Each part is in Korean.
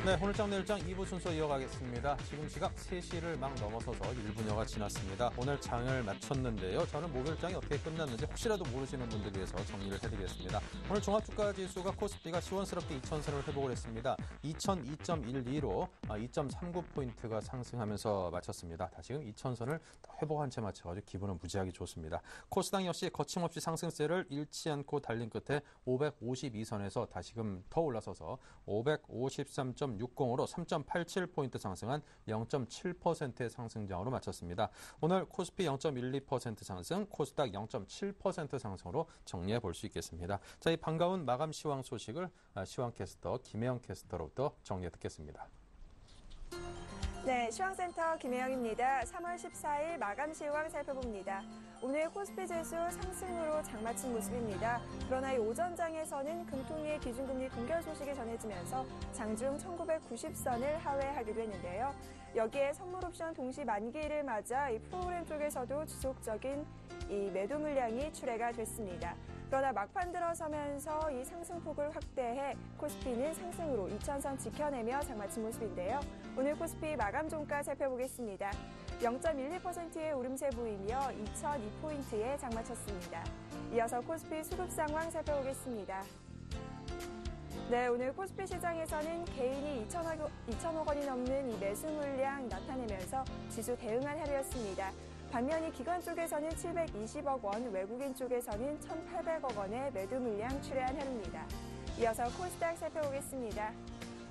네, 오늘 장 내일 장 2부 순서 이어가겠습니다. 지금 시각 3시를 막 넘어서서 1분여가 지났습니다. 오늘 장을 마쳤는데요. 저는 목요일장이 어떻게 끝났는지 혹시라도 모르시는 분들 위해서 정리를 해드리겠습니다. 오늘 종합주가지수가 코스피가 시원스럽게 2000선을 회복을 했습니다. 2002.12로 2.39포인트가 상승하면서 마쳤습니다. 다시금 2000선을 회복한 채 마쳐가지고 기분은 무지하게 좋습니다. 코스닥 역시 거침없이 상승세를 잃지 않고 달린 끝에 552선에서 다시금 더 올라서서 553.60으로 3.87포인트 상승한 0.7%의 상승장으로 마쳤습니다. 오늘 코스피 0.12% 상승, 코스닥 0.7% 상승으로 정리해 볼 수 있겠습니다. 자, 이 반가운 마감 시황 소식을 시황캐스터 김혜영 캐스터로부터 정리해 듣겠습니다. 네, 시황센터 김혜영입니다. 3월 14일 마감 시황 살펴봅니다. 오늘 코스피 지수 상승으로 장마친 모습입니다. 그러나 이 오전장에서는 금통위의 기준금리 동결 소식이 전해지면서 장중 1990선을 하회하기도 했는데요. 여기에 선물옵션 동시 만기일을 맞아 이 프로그램 쪽에서도 지속적인 이 매도 물량이 출회가 됐습니다. 그러나 막판 들어서면서 이 상승폭을 확대해 코스피는 상승으로 2000선 지켜내며 장마친 모습인데요. 오늘 코스피 마감 종가 살펴보겠습니다. 0.12%의 오름세 보이며 2002포인트에 장마쳤습니다. 이어서 코스피 수급 상황 살펴보겠습니다. 네, 오늘 코스피 시장에서는 개인이 2천억 원이 넘는 이 매수 물량 나타내면서 지수 대응한 하루였습니다. 반면 이 기관 쪽에서는 720억 원, 외국인 쪽에서는 1,800억 원의 매도 물량 출회한 하루입니다. 이어서 코스닥 살펴보겠습니다.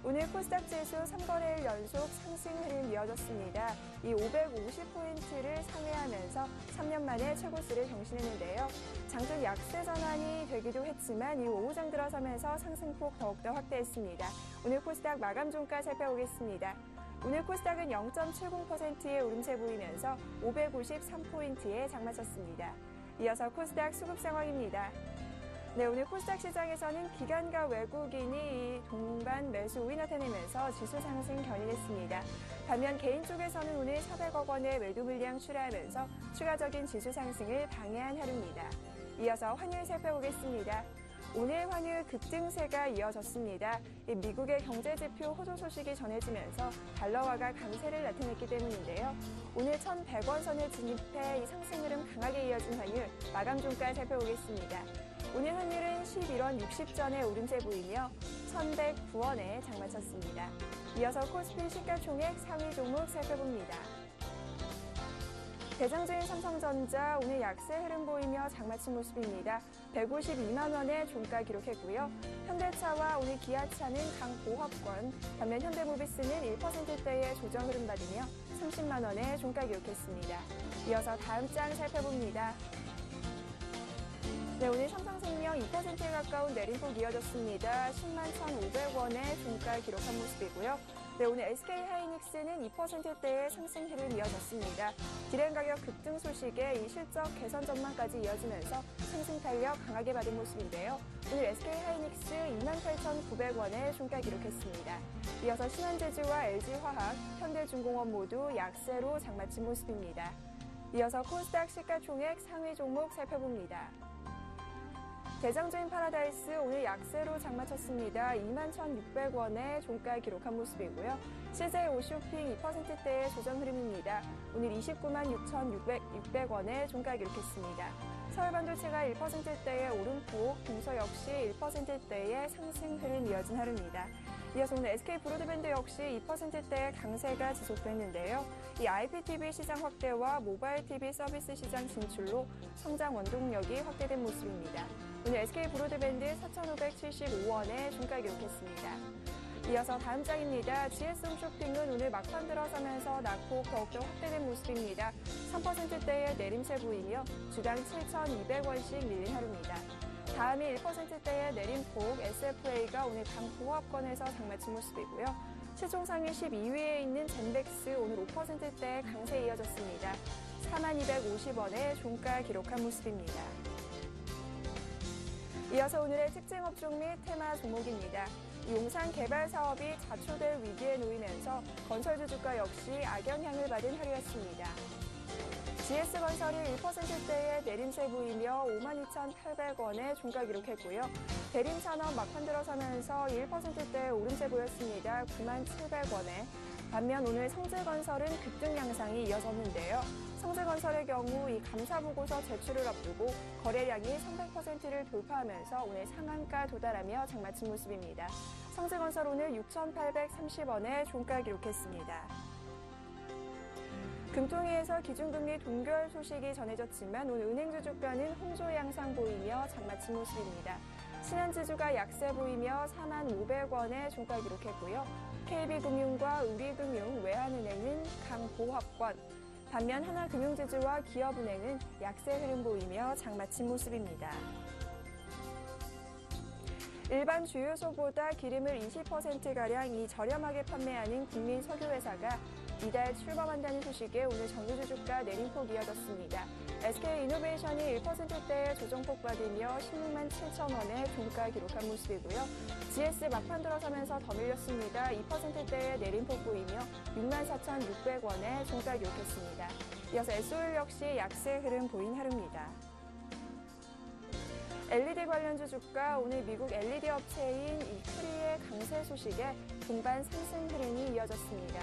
오늘 코스닥 지수 3거래일 연속 상승 흐름 이어졌습니다. 이 550포인트를 상회하면서 3년 만에 최고수를 경신했는데요. 장중 약세 전환이 되기도 했지만 이 오후장 들어서면서 상승폭 더욱더 확대했습니다. 오늘 코스닥 마감 종가 살펴보겠습니다. 오늘 코스닥은 0.70%의 오름세 보이면서 553포인트에 장마쳤습니다. 이어서 코스닥 수급 상황입니다. 네, 오늘 코스닥 시장에서는 기관과 외국인이 동반 매수 우위 나타내면서 지수 상승 견인했습니다. 반면 개인 쪽에서는 오늘 400억 원의 매도 물량 출하하면서 추가적인 지수 상승을 방해한 하루입니다. 이어서 환율 살펴보겠습니다. 오늘 환율 급등세가 이어졌습니다. 미국의 경제지표 호조 소식이 전해지면서 달러화가 강세를 나타냈기 때문인데요. 오늘 1,100원 선을 진입해 이 상승 흐름 강하게 이어진 환율 마감 종가 살펴보겠습니다. 오늘 환율은 11원 60전의 오름세 보이며 1,109원에 장마쳤습니다. 이어서 코스피 시가총액 상위 종목 살펴봅니다. 대장주인 삼성전자 오늘 약세 흐름 보이며 장마친 모습입니다. 152만 원의 종가 기록했고요. 현대차와 오늘 기아차는 강보합권, 반면 현대모비스는 1%대의 조정 흐름 받으며 30만 원의 종가 기록했습니다. 이어서 다음 장 살펴봅니다. 네, 오늘 삼성생명 2%에 가까운 내림폭 이어졌습니다. 10만 1,500원의 종가 기록한 모습이고요. 네, 오늘 SK하이닉스는 2%대의 상승 흐름 이어졌습니다. 디램 가격 급등 소식에 이 실적 개선 전망까지 이어지면서 상승 탄력 강하게 받은 모습인데요. 오늘 SK하이닉스 28,900원의 종가 기록했습니다. 이어서 신한제주와 LG화학, 현대중공업 모두 약세로 장마친 모습입니다. 이어서 코스닥 시가총액 상위 종목 살펴봅니다. 대장주인 파라다이스 오늘 약세로 장마쳤습니다. 21,600원의 종가 기록한 모습이고요. CJ 오쇼핑 2%대의 조정 흐름입니다. 오늘 296,600원의 종가 기록했습니다. 서울반도체가 1%대의 오름폭, 동서 역시 1%대의 상승 흐름 이어진 하루입니다. 이어서 오늘 SK브로드밴드 역시 2%대의 강세가 지속됐는데요. 이 IPTV 시장 확대와 모바일 TV 서비스 시장 진출로 성장 원동력이 확대된 모습입니다. 오늘 SK브로드밴드 4,575원의 종가 기록했습니다. 이어서 다음 장입니다. GS홈쇼핑은 오늘 막판 들어서면서 낙폭 더욱더 확대된 모습입니다. 3%대의 내림세 보이며 주당 7,200원씩 밀린 하루입니다. 다음이 1%대의 내림폭 SFA가 오늘 강보합권에서 장마친 모습이고요. 시총 상위 12위에 있는 젠백스 오늘 5%대의 강세 이어졌습니다. 4250원의 종가 기록한 모습입니다. 이어서 오늘의 특징 업종 및 테마 종목입니다. 용산 개발 사업이 자초될 위기에 놓이면서 건설주 주가 역시 악영향을 받은 하루였습니다. GS건설이 1%대의 내림세 보이며 52,800원의 종가 기록했고요. 대림산업 막판 들어서면서 1%대 오름세 보였습니다. 97,700원에. 반면 오늘 성질건설은 급등 양상이 이어졌는데요. 성질건설의 경우 이 감사보고서 제출을 앞두고 거래량이 300%를 돌파하면서 오늘 상한가 도달하며 장마친 모습입니다. 성질건설 오늘 6,830원에 종가 기록했습니다. 금통위에서 기준금리 동결 소식이 전해졌지만 오늘 은행주 주가는 홍조 양상 보이며 장마친 모습입니다. 신한지주가 약세 보이며 45,500원에 종가 기록했고요. KB금융과 우리금융, 외환은행은 강보합권, 반면 하나금융지주와 기업은행은 약세 흐름 보이며 장마친 모습입니다. 일반 주유소보다 기름을 20%가량 저렴하게 판매하는 국민석유회사가 이달 출범한다는 소식에 오늘 정유주 주가 내림폭 이어졌습니다. SK이노베이션이 1%대의 조정폭 받으며 16만 7천원의 종가 기록한 모습이고요. GS 막판 들어서면서 더 밀렸습니다. 2%대의 내림폭 보이며 6만 4,600원의 종가 기록했습니다. 이어서 SO일 역시 약세 흐름 보인 하루입니다. LED 관련주 주가 오늘 미국 LED 업체인 크리의 강세 소식에 동반 상승 흐름이 이어졌습니다.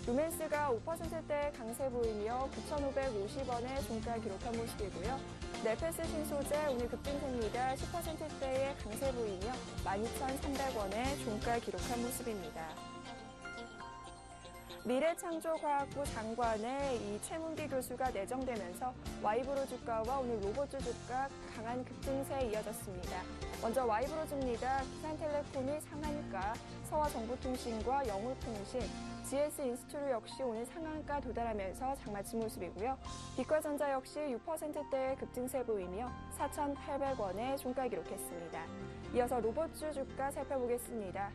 루멘스가 5%대 강세 보이며 9,550원의 종가 기록한 모습이고요. 넬페스 신소재 오늘 급등세입니다. 10%대의 강세 보이며 12,300원의 종가 기록한 모습입니다. 미래창조과학부 장관의 최문기 교수가 내정되면서 와이브로 주가와 오늘 로봇주 주가 강한 급등세에 이어졌습니다. 먼저 와이브로주입니다. 기산텔레콤이 상한가, 서화정보통신과 영후통신, GS인스트루 역시 오늘 상한가 도달하면서 장마친 모습이고요. 빛과전자 역시 6%대의 급등세 보이며 4,800원의 종가 기록했습니다. 이어서 로봇주 주가 살펴보겠습니다.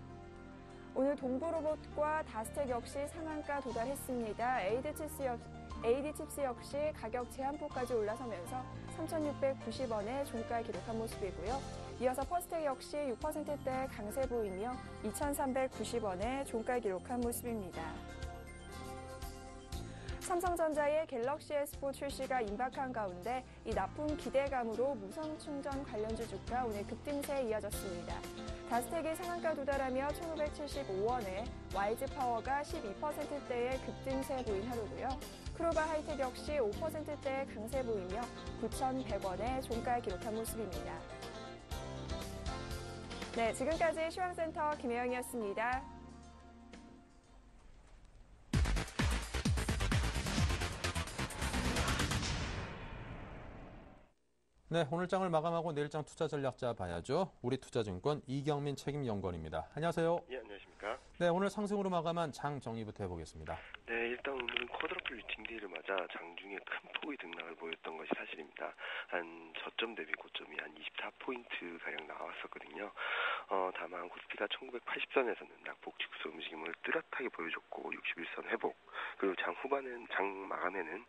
오늘 동부로봇과 다스텍 역시 상한가 도달했습니다. AD칩스 역시 가격 제한폭까지 올라서면서 3,690원의 종가 기록한 모습이고요. 이어서 퍼스텍 역시 6%대 강세 보이며 2,390원의 종가 기록한 모습입니다. 삼성전자의 갤럭시 S4 출시가 임박한 가운데 이 납품 기대감으로 무선 충전 관련주 주가 오늘 급등세에 이어졌습니다. 다스텍이 상한가 도달하며 1,575원에 YG파워가 12%대의 급등세 보인 하루고요. 크로바 하이텍 역시 5%대의 강세 보이며 9,100원의 종가 기록한 모습입니다. 네, 지금까지 시황센터 김혜영이었습니다. 네, 오늘 장을 마감하고 내일 장 투자 전략자 봐야죠. 우리투자증권 이경민 책임연구원입니다. 안녕하세요. 예, 안녕하십니까. 네, 오늘 상승으로 마감한 장 정리부터 해보겠습니다. 네, 일단 오늘은 쿼드러플 리팅데이를 맞아 장중에 큰 폭의 등락을 보였던 것이 사실입니다. 한 저점 대비 고점이 한 24포인트 가량 나왔었거든요. 다만 코스피가 1980선에서는 낙폭 직수 움직임을 뚜렷하게 보여줬고 61선 회복, 그리고 장 마감에는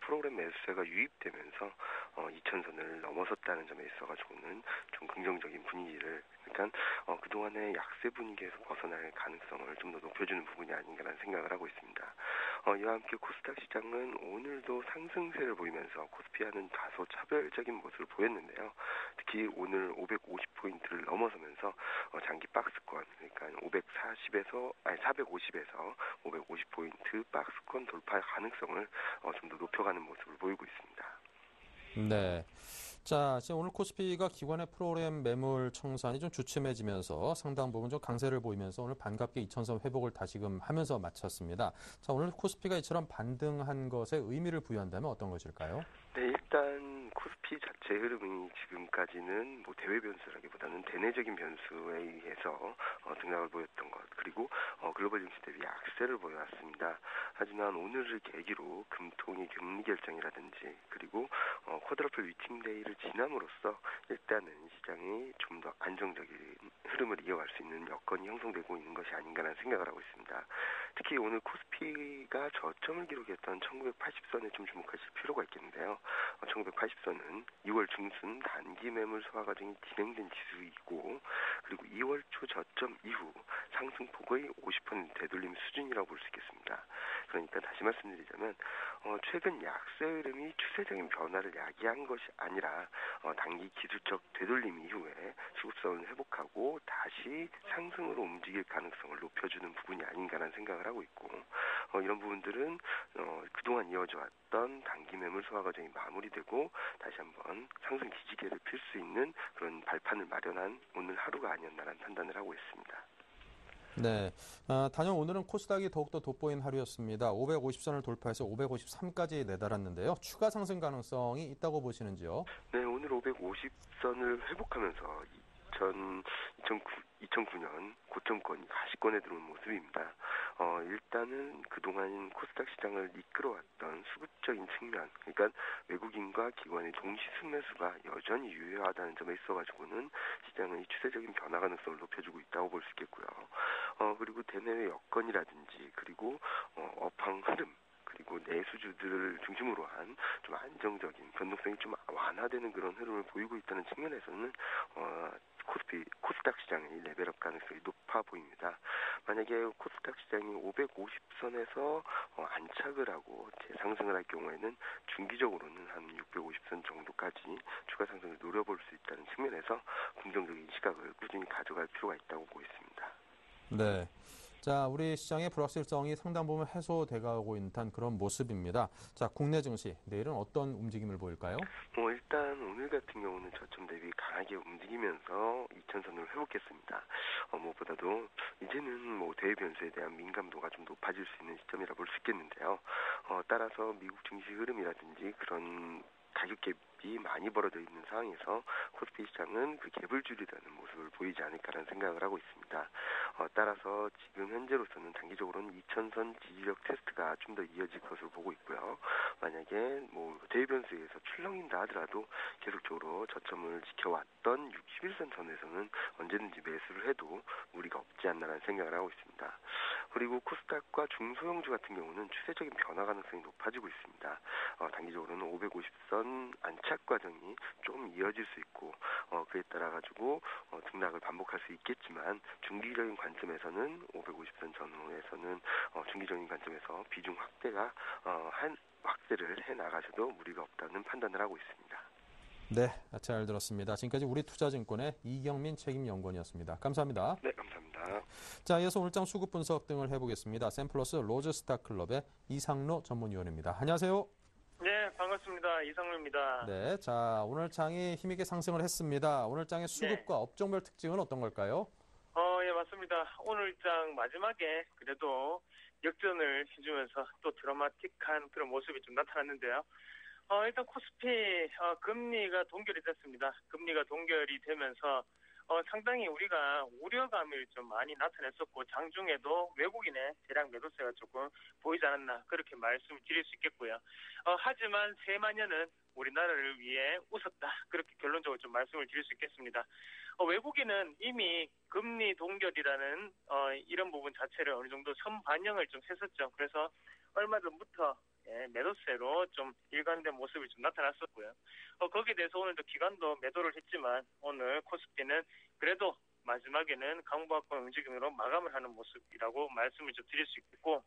프로그램 매수세가 유입되면서 2000선을 넘어섰다는 점에 있어가지고는 좀 긍정적인 분위기를, 그러니까 그동안의 약세 분위기에서 벗어날 가능성을 좀 더 높여주는 부분이 아닌가라는 생각을 하고 있습니다. 이와 함께 코스닥 시장은 오늘도 상승세를 보이면서 코스피와는 다소 차별적인 모습을 보였는데요. 특히 오늘 550포인트를 넘어서면서 장기 박스권, 그러니까 450에서 550포인트 박스권 돌파 가능성을 좀 더 높여가는 모습을 보이고 있습니다. 네. 자, 지금 오늘 코스피가 기관의 프로그램 매물 청산이 좀 주춤해지면서 상당 부분 좀 강세를 보이면서 오늘 반갑게 2000선 회복을 다시금 하면서 마쳤습니다. 자, 오늘 코스피가 이처럼 반등한 것에 의미를 부여한다면 어떤 것일까요? 네, 일단 코스피 자체 흐름이 지금까지는 대외 변수라기보다는 대내적인 변수에 의해서 등락을 보였던 것, 그리고 글로벌 증시 대비 약세를 보여왔습니다. 하지만 오늘을 계기로 금통위 금리 결정이라든지, 그리고 쿼드러플 위팅데이를 지남으로써 일단은 시장이 좀 더 안정적인 흐름을 이어갈 수 있는 여건이 형성되고 있는 것이 아닌가라는 생각을 하고 있습니다. 특히 오늘 코스피가 저점을 기록했던 1980선에 좀 주목하실 필요가 있겠는데요. 1980선은 2월 중순 단기 매물 소화 과정이 진행된 지수이고, 그리고 2월 초 저점 이후 상승폭의 50% 되돌림 수준이라고 볼 수 있겠습니다. 그러니까 다시 말씀드리자면 최근 약세 흐름이 추세적인 변화를 야기한 것이 아니라 단기 기술적 되돌림 이후에 수급성을 회복하고 다시 상승으로 움직일 가능성을 높여주는 부분이 아닌가라는 생각을 하고 있고, 이런 부분들은 그동안 이어져 왔던 단기 매물 소화 과정이 마무리되고 다시 한번 상승 기지개를 필 수 있는 그런 발판을 마련한 오늘 하루가 아니었나라는 판단을 하고 있습니다. 네, 단연 오늘은 코스닥이 더욱더 돋보인 하루였습니다. 550선을 돌파해서 553까지 내달았는데요. 추가 상승 가능성이 있다고 보시는지요? 네, 오늘 550선을 회복하면서 2009년 고점권, 하시권에 들어온 모습입니다. 일단은 그동안 코스닥 시장을 이끌어왔던 수급적인 측면, 그러니까 외국인과 기관의 동시 순매수가 여전히 유효하다는 점에 있어가지고는 시장의 추세적인 변화 가능성을 높여주고 있다고 볼 수 있겠고요. 그리고 대내외 여건이라든지, 그리고 업황 흐름, 그리고 내수주들을 중심으로 한 좀 안정적인 변동성이 좀 완화되는 그런 흐름을 보이고 있다는 측면에서는 코스닥 시장의 레벨업 가능성이 높아 보입니다. 만약에 코스닥 시장이 550선에서 안착을 하고 재상승을 할 경우에는 중기적으로는 한 650선 정도까지 추가 상승을 노려볼 수 있다는 측면에서 긍정적인 시각을 꾸준히 가져갈 필요가 있다고 보겠습니다. 네. 자, 우리 시장의 불확실성이 상당 부분 해소돼가고 있는 그런 모습입니다. 자, 국내 증시 내일은 어떤 움직임을 보일까요? 일단 오늘 같은 경우는 저점 대비 강하게 움직이면서 2000선을 회복했습니다. 무엇보다도 이제는 대외 변수에 대한 민감도가 좀 높아질 수 있는 시점이라 볼 수 있겠는데요. 따라서 미국 증시 흐름이라든지 그런 가격 갭이 많이 벌어져 있는 상황에서 코스피 시장은 그 갭을 줄이려는 모습을 보이지 않을까라는 생각을 하고 있습니다. 따라서 지금 현재로서는 단기적으로는 2000선 지지력 테스트가 좀 더 이어질 것으로 보고 있고요. 만약에 대외 변수에 의해서 출렁인다 하더라도 계속적으로 저점을 지켜왔던 61선 선에서는 언제든지 매수를 해도 무리가 없지 않나라는 생각을 하고 있습니다. 그리고 코스닥과 중소형주 같은 경우는 추세적인 변화 가능성이 높아지고 있습니다. 단기적으로는 550선 안착 과정이 좀 이어질 수 있고, 그에 따라 가지고 등락을 반복할 수 있겠지만, 중기적인 관점에서는 550선 전후에서는 중기적인 관점에서 비중 확대를 해 나가셔도 무리가 없다는 판단을 하고 있습니다. 네, 잘 들었습니다. 지금까지 우리투자증권의 이경민 책임연구원이었습니다. 감사합니다. 네, 감사합니다. 자, 이어서 오늘장 수급 분석 등을 해보겠습니다. 샘플러스 로즈스타클럽의 이상로 전문위원입니다. 안녕하세요. 네, 반갑습니다. 이상로입니다. 네, 자, 오늘 장이 힘있게 상승을 했습니다. 오늘 장의 수급과 업종별 특징은 어떤 걸까요? 예, 맞습니다. 오늘 장 마지막에 그래도 역전을 해주면서 또 드라마틱한 그런 모습이 좀 나타났는데요. 일단 코스피 금리가 동결이 됐습니다. 금리가 동결이 되면서 상당히 우리가 우려감을 좀 많이 나타냈었고, 장중에도 외국인의 대량 매도세가 조금 보이지 않았나 그렇게 말씀을 드릴 수 있겠고요. 하지만 세마녀는 우리나라를 위해 웃었다, 그렇게 결론적으로 좀 말씀을 드릴 수 있겠습니다. 외국인은 이미 금리 동결이라는 이런 부분 자체를 어느 정도 선반영을 좀 했었죠. 그래서 얼마 전부터 매도세로 좀 일관된 모습이 좀 나타났었고요. 거기에 대해서 오늘도 기관도 매도를 했지만 오늘 코스피는 그래도 마지막에는 강보합권 움직임으로 마감을 하는 모습이라고 말씀을 좀 드릴 수 있겠고,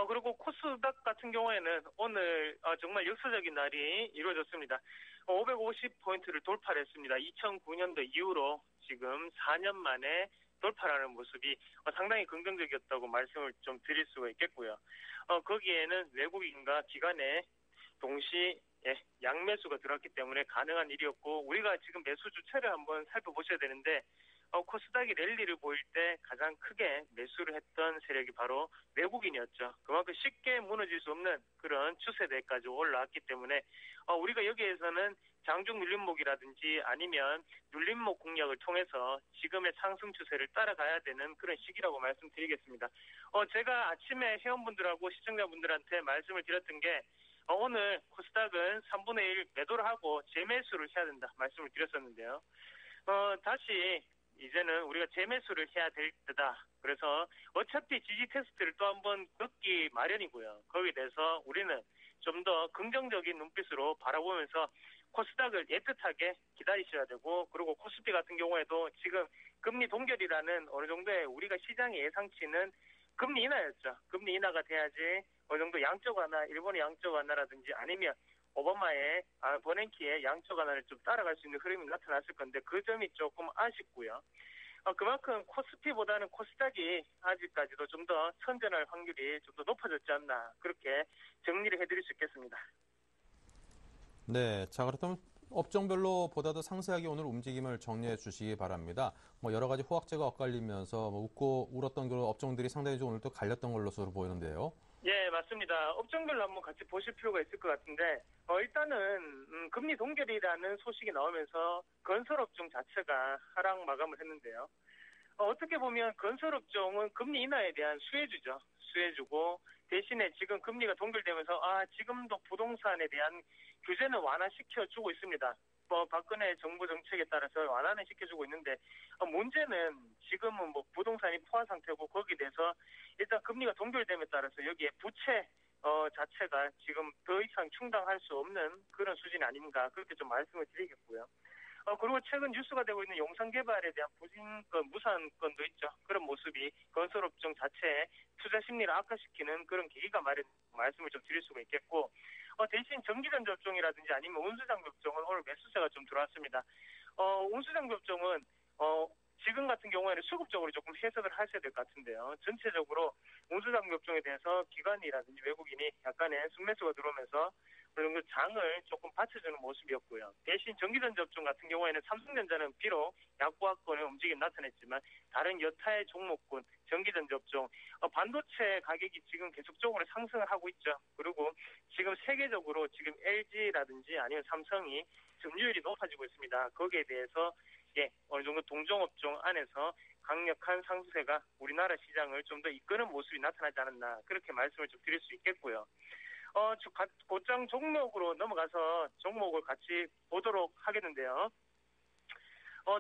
그리고 코스닥 같은 경우에는 오늘 정말 역사적인 날이 이루어졌습니다. 550포인트를 돌파를 했습니다. 2009년도 이후로 지금 4년 만에 돌파라는 모습이 상당히 긍정적이었다고 말씀을 좀 드릴 수가 있겠고요. 거기에는 외국인과 기관의 동시 양매수가 들어왔기 때문에 가능한 일이었고, 우리가 지금 매수 주체를 한번 살펴보셔야 되는데, 코스닥이 랠리를 보일 때 가장 크게 매수를 했던 세력이 바로 외국인이었죠. 그만큼 쉽게 무너질 수 없는 그런 추세대까지 올라왔기 때문에 우리가 여기에서는 장중 눌림목이라든지 아니면 눌림목 공략을 통해서 지금의 상승 추세를 따라가야 되는 그런 시기라고 말씀드리겠습니다. 제가 아침에 회원분들하고 시청자분들한테 말씀을 드렸던 게, 오늘 코스닥은 3분의 1 매도를 하고 재매수를 해야 된다 말씀을 드렸었는데요. 다시 이제는 우리가 재매수를 해야 될 때다. 그래서 어차피 지지 테스트를 또 한번 겪기 마련이고요. 거기에 대해서 우리는 좀 더 긍정적인 눈빛으로 바라보면서 코스닥을 애틋하게 기다리셔야 되고, 그리고 코스피 같은 경우에도 지금 금리 동결이라는 어느 정도의 우리가 시장의 예상치는 금리 인하였죠. 금리 인하가 돼야지 어느 정도 양적 완화, 일본의 양적 완화라든지 아니면 오바마의 버냉키의 양적 완화를 좀 따라갈 수 있는 흐름이 나타났을 건데 그 점이 조금 아쉽고요. 그만큼 코스피보다는 코스닥이 아직까지도 좀 더 선전할 확률이 좀 더 높아졌지 않나, 그렇게 정리를 해드릴 수 있겠습니다. 네, 자 그렇다면 업종별로 보다 더 상세하게 오늘 움직임을 정리해 주시기 바랍니다. 여러 가지 호황제가 엇갈리면서 웃고 울었던 그런 업종들이 상당히 좀 오늘 또 갈렸던 걸로서 보이는데요. 예, 맞습니다. 업종별로 한번 같이 보실 필요가 있을 것 같은데, 일단은 금리 동결이라는 소식이 나오면서 건설업종 자체가 하락 마감을 했는데요. 어떻게 보면 건설업종은 금리 인하에 대한 수혜주죠. 수혜주고, 대신에 지금 금리가 동결되면서 지금도 부동산에 대한 규제는 완화시켜주고 있습니다. 박근혜 정부 정책에 따라서 완화는 시켜주고 있는데, 문제는 지금은 부동산이 포화 상태고, 거기에 대해서 일단 금리가 동결됨에 따라서 여기에 부채 자체가 지금 더 이상 충당할 수 없는 그런 수준이 아닌가, 그렇게 좀 말씀을 드리겠고요. 그리고 최근 뉴스가 되고 있는 용산개발에 대한 부진권, 무산권도 있죠. 그런 모습이 건설업종 자체의 투자 심리를 악화시키는 그런 계기가 마련, 말씀을 좀 드릴 수가 있겠고, 대신 전기전자 업종이라든지 아니면 운수장비 업종은 오늘 매수세가 좀 들어왔습니다. 운수장비 업종은 지금 같은 경우에는 수급적으로 조금 해석을 하셔야 될 것 같은데요. 전체적으로 운수장비 업종에 대해서 기관이라든지 외국인이 약간의 순매수가 들어오면서 어느 정도 장을 조금 받쳐주는 모습이었고요. 대신 전기전자 업종 같은 경우에는 삼성전자는 비록 약보합권의 움직임 나타냈지만 다른 여타의 종목군 전기전자 업종, 반도체 가격이 지금 계속적으로 상승을 하고 있죠. 그리고 지금 세계적으로 지금 LG라든지 아니면 삼성이 점유율이 높아지고 있습니다. 거기에 대해서 어느 정도 동종업종 안에서 강력한 상승세가 우리나라 시장을 좀 더 이끄는 모습이 나타나지 않았나, 그렇게 말씀을 좀 드릴 수 있겠고요. 곧장 종목으로 넘어가서 종목을 같이 보도록 하겠는데요.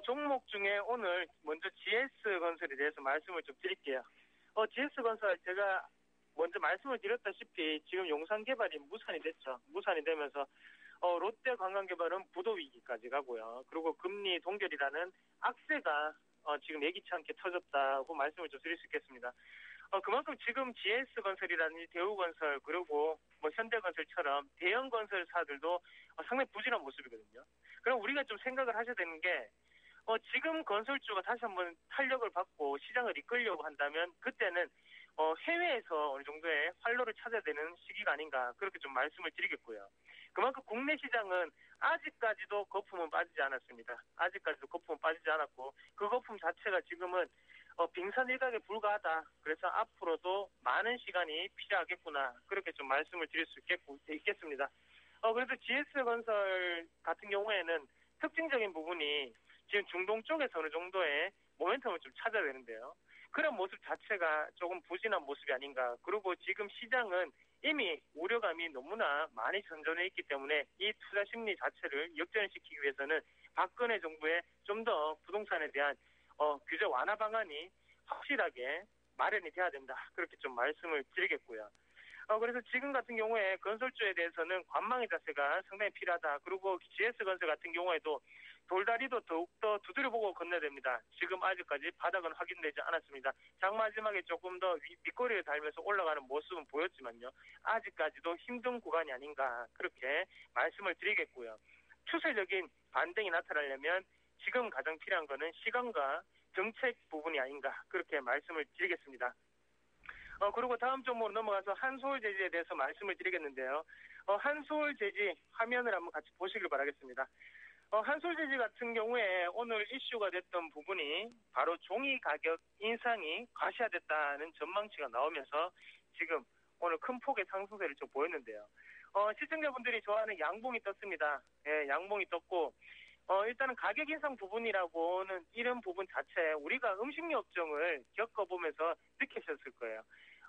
종목 중에 오늘 먼저 GS건설에 대해서 말씀을 좀 드릴게요. GS건설 제가 먼저 말씀을 드렸다시피 지금 용산개발이 무산이 됐죠. 무산이 되면서 롯데관광개발은 부도위기까지 가고요. 그리고 금리 동결이라는 악재가 지금 예기치 않게 터졌다고 말씀을 좀 드릴 수 있겠습니다. 그만큼 지금 GS건설이라든지 대우건설 그리고 현대건설처럼 대형 건설사들도 상당히 부진한 모습이거든요. 그럼 우리가 좀 생각을 하셔야 되는 게 지금 건설주가 다시 한번 탄력을 받고 시장을 이끌려고 한다면 그때는 해외에서 어느 정도의 활로를 찾아야 되는 시기가 아닌가, 그렇게 좀 말씀을 드리겠고요. 그만큼 국내 시장은 아직까지도 거품은 빠지지 않았습니다. 아직까지도 거품은 빠지지 않았고 그 거품 자체가 지금은 빙산 일각에 불과하다. 그래서 앞으로도 많은 시간이 필요하겠구나, 그렇게 좀 말씀을 드릴 수 있겠습니다. 그래서 GS건설 같은 경우에는 특징적인 부분이 지금 중동 쪽에서 어느 정도의 모멘텀을 좀 찾아야 되는데요. 그런 모습 자체가 조금 부진한 모습이 아닌가. 그리고 지금 시장은 이미 우려감이 너무나 많이 전전해 있기 때문에 이 투자 심리 자체를 역전시키기 위해서는 박근혜 정부의 좀 더 부동산에 대한 규제 완화 방안이 확실하게 마련이 돼야 된다, 그렇게 좀 말씀을 드리겠고요. 그래서 지금 같은 경우에 건설주에 대해서는 관망의 자세가 상당히 필요하다. 그리고 GS건설 같은 경우에도 돌다리도 더욱더 두드려보고 건너야 됩니다. 지금 아직까지 바닥은 확인되지 않았습니다. 장 마지막에 조금 더 밑거리를 달면서 올라가는 모습은 보였지만요. 아직까지도 힘든 구간이 아닌가, 그렇게 말씀을 드리겠고요. 추세적인 반등이 나타나려면 지금 가장 필요한 거는 시간과 정책 부분이 아닌가, 그렇게 말씀을 드리겠습니다. 그리고 다음 종목으로 넘어가서 한솔재지에 대해서 말씀을 드리겠는데요. 한솔재지 화면을 한번 같이 보시길 바라겠습니다. 한솔재지 같은 경우에 오늘 이슈가 됐던 부분이 바로 종이 가격 인상이 과시화됐다는 전망치가 나오면서 지금 오늘 큰 폭의 상승세를 좀 보였는데요. 시청자분들이 좋아하는 양봉이 떴습니다. 예, 양봉이 떴고 일단은 가격 인상 부분이라고는 이런 부분 자체 우리가 음식료 업종을 겪어보면서 느끼셨을 거예요.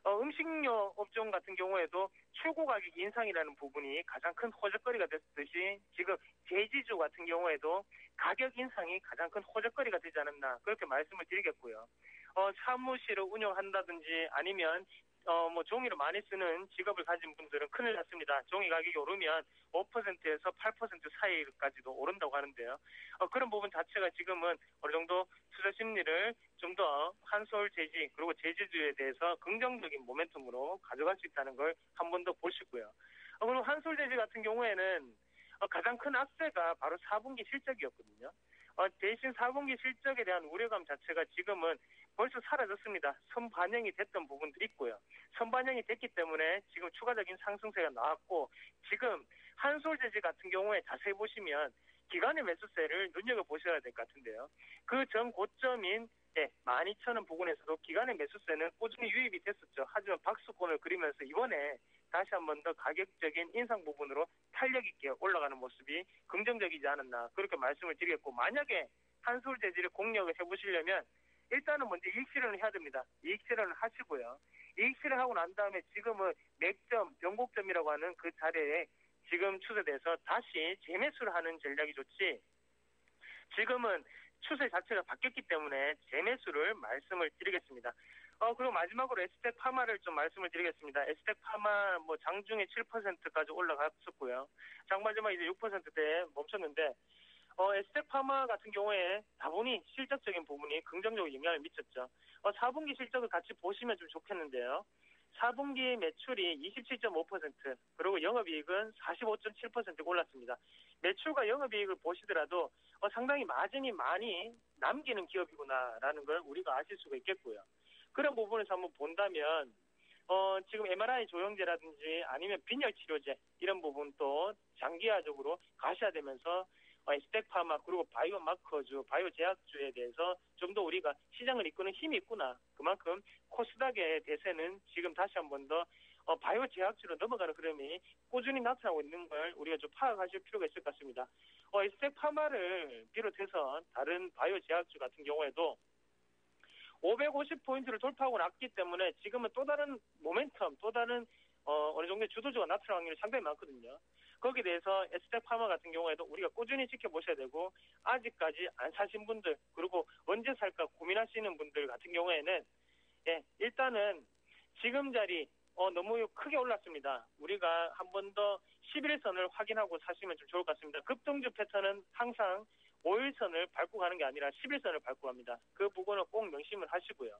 음식료 업종 같은 경우에도 출고 가격 인상이라는 부분이 가장 큰 호재거리가 됐듯이 지금 제지주 같은 경우에도 가격 인상이 가장 큰 호재거리가 되지 않았나 그렇게 말씀을 드리겠고요. 사무실을 운영한다든지 아니면 뭐 종이를 많이 쓰는 직업을 가진 분들은 큰일 났습니다. 종이 가격이 오르면 5%에서 8% 사이까지도 오른다고 하는데요. 그런 부분 자체가 지금은 어느 정도 투자 심리를 좀 더 한솔 제지 그리고 제지주에 대해서 긍정적인 모멘텀으로 가져갈 수 있다는 걸 한 번 더 보시고요. 그리고 한솔 제지 같은 경우에는 가장 큰 악재가 바로 4분기 실적이었거든요. 대신 4분기 실적에 대한 우려감 자체가 지금은 벌써 사라졌습니다. 선반영이 됐던 부분도 있고요. 선반영이 됐기 때문에 지금 추가적인 상승세가 나왔고 지금 한솔제지 같은 경우에 자세히 보시면 기관의 매수세를 눈여겨보셔야 될 것 같은데요. 그 전 고점인 12,000원 부근에서도 기관의 매수세는 꾸준히 유입이 됐었죠. 하지만 박수권을 그리면서 이번에 다시 한 번 더 가격적인 인상 부분으로 탄력 있게 올라가는 모습이 긍정적이지 않았나 그렇게 말씀을 드리겠고 만약에 한솔제지를 공략을 해보시려면 일단은 먼저 이익 실현을 해야 됩니다. 이익 실현을 하시고요. 이익 실현하고 난 다음에 지금은 맥점, 변곡점이라고 하는 그 자리에 지금 추세돼서 다시 재매수를 하는 전략이 좋지 지금은 추세 자체가 바뀌었기 때문에 재매수를 말씀을 드리겠습니다. 그리고 마지막으로 에스텍 파마를 좀 말씀을 드리겠습니다. 에스텍 파마 뭐 장중에 7%까지 올라갔었고요. 장마지막 이제 6%대에 멈췄는데 에스텍 파마 같은 경우에 다분히 실적적인 부분이 긍정적인 영향을 미쳤죠. 4분기 실적을 같이 보시면 좀 좋겠는데요. 4분기 매출이 27.5% 그리고 영업이익은 45.7% 올랐습니다. 매출과 영업이익을 보시더라도 상당히 마진이 많이 남기는 기업이구나라는 걸 우리가 아실 수가 있겠고요. 그런 부분에서 한번 본다면 지금 MRI 조영제라든지 아니면 빈혈 치료제 이런 부분도 장기화적으로 가시화되면서 에스텍 파마 그리고 바이오 마커주, 바이오 제약주에 대해서 좀 더 우리가 시장을 이끄는 힘이 있구나. 그만큼 코스닥의 대세는 지금 다시 한 번 더 바이오 제약주로 넘어가는 흐름이 꾸준히 나타나고 있는 걸 우리가 좀 파악하실 필요가 있을 것 같습니다. 에스텍 파마를 비롯해서 다른 바이오 제약주 같은 경우에도 550포인트를 돌파하고 났기 때문에 지금은 또 다른 모멘텀, 또 다른 어느 정도의 주도주가 나타날 확률이 상당히 많거든요. 거기에 대해서 에스텍 파마 같은 경우에도 우리가 꾸준히 지켜보셔야 되고 아직까지 안 사신 분들 그리고 언제 살까 고민하시는 분들 같은 경우에는 일단은 지금 자리 너무 크게 올랐습니다. 우리가 한 번 더 11선을 확인하고 사시면 좀 좋을 것 같습니다. 급등주 패턴은 항상 5일선을 밟고 가는 게 아니라 11선을 밟고 갑니다. 그 부분은 꼭 명심을 하시고요.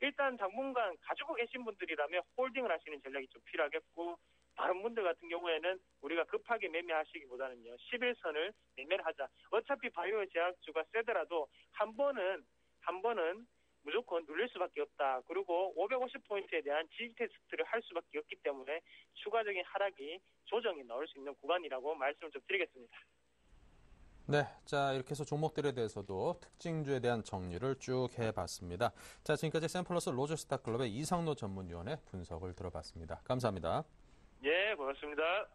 일단 당분간 가지고 계신 분들이라면 홀딩을 하시는 전략이 좀 필요하겠고 다른 분들 같은 경우에는 우리가 급하게 매매하시기보다는요. 11선을 매매를 하자. 어차피 바이오 제약주가 세더라도 한 번은 무조건 눌릴 수밖에 없다. 그리고 550포인트에 대한 지지 테스트를 할 수밖에 없기 때문에 추가적인 하락이 조정이 나올 수 있는 구간이라고 말씀을 좀 드리겠습니다. 네, 자 이렇게 해서 종목들에 대해서도 특징주에 대한 정리를 쭉 해봤습니다. 자 지금까지 샘플러스 로저스타클럽의 이상로 전문위원의 분석을 들어봤습니다. 감사합니다. 예, 고맙습니다.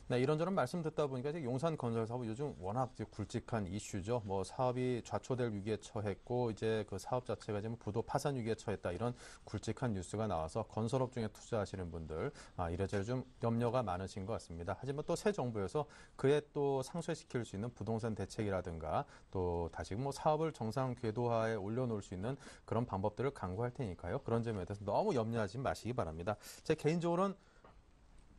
네, 이런저런 말씀 듣다 보니까 이제 용산 건설 사업 요즘 워낙 이제 굵직한 이슈죠. 뭐 사업이 좌초될 위기에 처했고 이제 그 사업 자체가 지금 부도 파산 위기에 처했다 이런 굵직한 뉴스가 나와서 건설업 중에 투자하시는 분들 이래저래 좀 염려가 많으신 것 같습니다. 하지만 또 새 정부에서 그에 또 상쇄시킬 수 있는 부동산 대책이라든가 또 다시 뭐 사업을 정상 궤도화에 올려놓을 수 있는 그런 방법들을 강구할 테니까요. 그런 점에 대해서 너무 염려하지 마시기 바랍니다. 제 개인적으로는